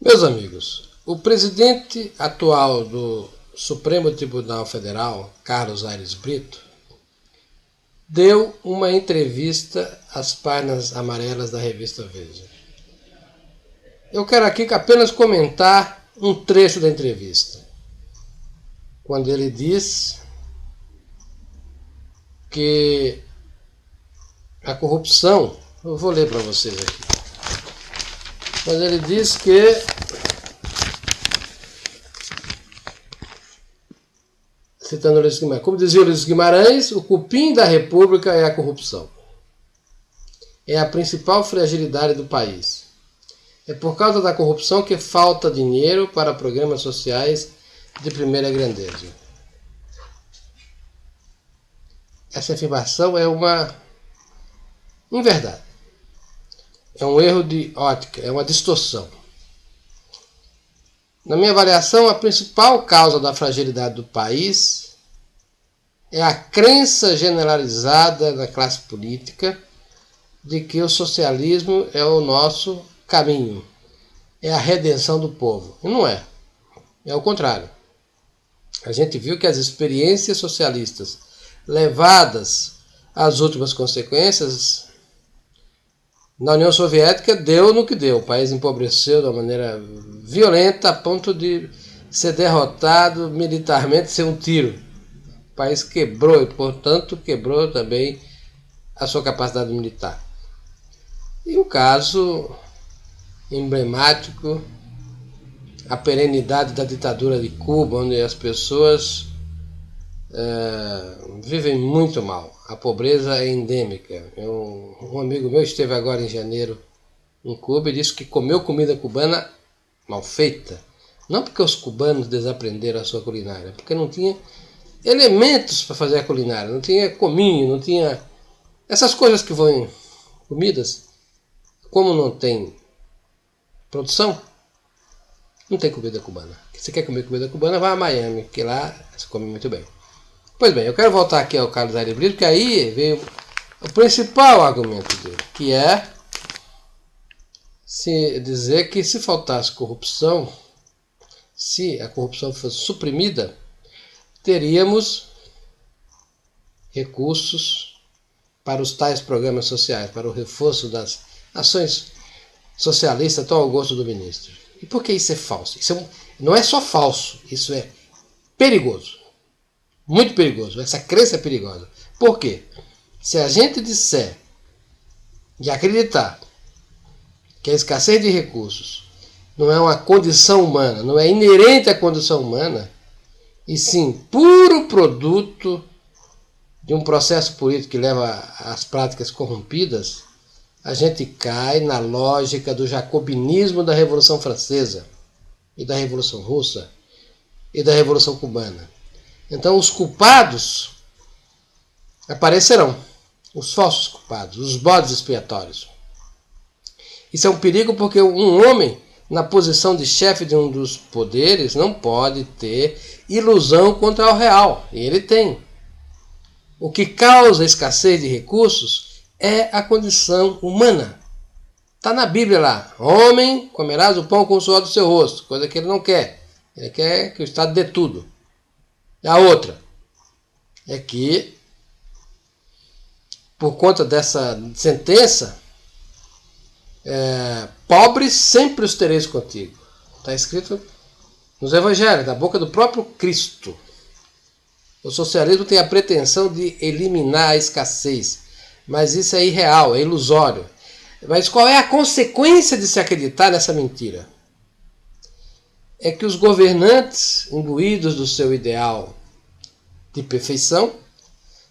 Meus amigos, o presidente atual do Supremo Tribunal Federal, Carlos Aires Brito, deu uma entrevista às páginas amarelas da revista Veja. Eu quero aqui apenas comentar um trecho da entrevista, quando ele diz que a corrupção, eu vou ler para vocês aqui, quando ele diz que citando Ulisses Guimarães, como dizia Ulisses Guimarães, o cupim da República é a corrupção. É a principal fragilidade do país. É por causa da corrupção que falta dinheiro para programas sociais de primeira grandeza. Essa afirmação é uma inverdade. É um erro de ótica, é uma distorção. Na minha avaliação, a principal causa da fragilidade do país é a crença generalizada na classe política de que o socialismo é o nosso caminho, é a redenção do povo. E não é. É o contrário. A gente viu que as experiências socialistas levadas às últimas consequências na União Soviética deu no que deu. O país empobreceu de uma maneira violenta a ponto de ser derrotado militarmente sem um tiro. O país quebrou e, portanto, quebrou também a sua capacidade militar. E o caso emblemático, a perenidade da ditadura de Cuba, onde as pessoas vivem muito mal. A pobreza é endêmica. Um amigo meu esteve agora em janeiro em Cuba e disse que comeu comida cubana mal feita. Não porque os cubanos desaprenderam a sua culinária, porque não tinha elementos para fazer a culinária. Não tinha cominho, não tinha essas coisas que vão em comidas. Como não tem produção, não tem comida cubana. Se você quer comer comida cubana, vá a Miami, que lá se come muito bem. Pois bem, eu quero voltar aqui ao Carlos Aires Brito, porque aí veio o principal argumento dele, que é se dizer que se faltasse corrupção, se a corrupção fosse suprimida, teríamos recursos para os tais programas sociais, para o reforço das ações socialistas tão ao gosto do ministro. E por que isso é falso? Isso não é só falso, isso é perigoso. Muito perigoso. Essa crença é perigosa. Por quê? Se a gente disser e acreditar que a escassez de recursos não é uma condição humana, não é inerente à condição humana, e sim puro produto de um processo político que leva às práticas corrompidas, a gente cai na lógica do jacobinismo da Revolução Francesa e da Revolução Russa e da Revolução Cubana. Então os culpados aparecerão, os falsos culpados, os bodes expiatórios. Isso é um perigo porque um homem na posição de chefe de um dos poderes não pode ter ilusão contra o real, e ele tem. O que causa a escassez de recursos é a condição humana. Está na Bíblia lá, homem, comerás o pão com o suor do seu rosto, coisa que ele não quer. Ele quer que o Estado dê tudo. A outra é que, por conta dessa sentença, pobres sempre os tereis contigo. Está escrito nos Evangelhos, da boca do próprio Cristo. O socialismo tem a pretensão de eliminar a escassez, mas isso é irreal, é ilusório. Mas qual é a consequência de se acreditar nessa mentira? É que os governantes, imbuídos do seu ideal de perfeição,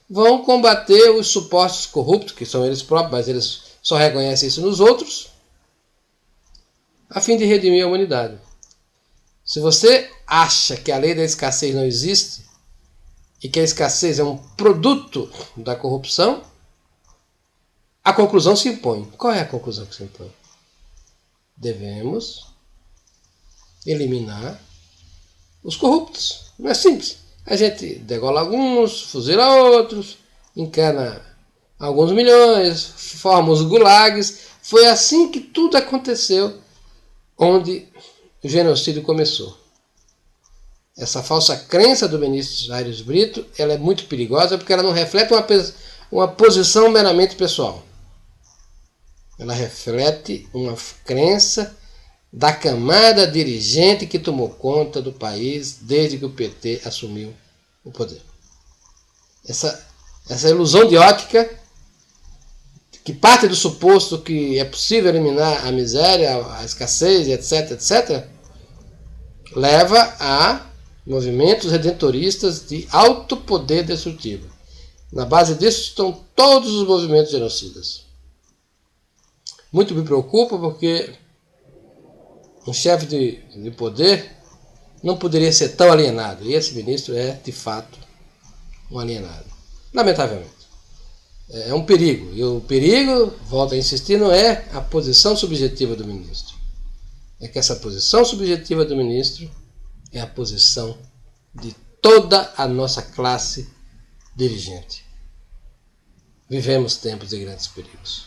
vão combater os supostos corruptos, que são eles próprios, mas eles só reconhecem isso nos outros, a fim de redimir a humanidade. Se você acha que a lei da escassez não existe, e que a escassez é um produto da corrupção, a conclusão se impõe. Qual é a conclusão que se impõe? Devemos eliminar os corruptos. Não é simples. A gente degola alguns, fuzila outros, encana alguns milhões, forma os gulags. Foi assim que tudo aconteceu, onde o genocídio começou. Essa falsa crença do ministro Aires Brito, ela é muito perigosa porque ela não reflete uma posição meramente pessoal. Ela reflete uma crença da camada dirigente que tomou conta do país desde que o PT assumiu o poder. Essa ilusão de ótica, que parte do suposto que é possível eliminar a miséria, a escassez, etc., etc., leva a movimentos redentoristas de alto poder destrutivo. Na base disso estão todos os movimentos genocidas. Muito me preocupa porque um chefe de poder não poderia ser tão alienado. E esse ministro é, de fato, um alienado. Lamentavelmente. É um perigo. E o perigo, volto a insistir, não é a posição subjetiva do ministro. É que essa posição subjetiva do ministro é a posição de toda a nossa classe dirigente. Vivemos tempos de grandes perigos.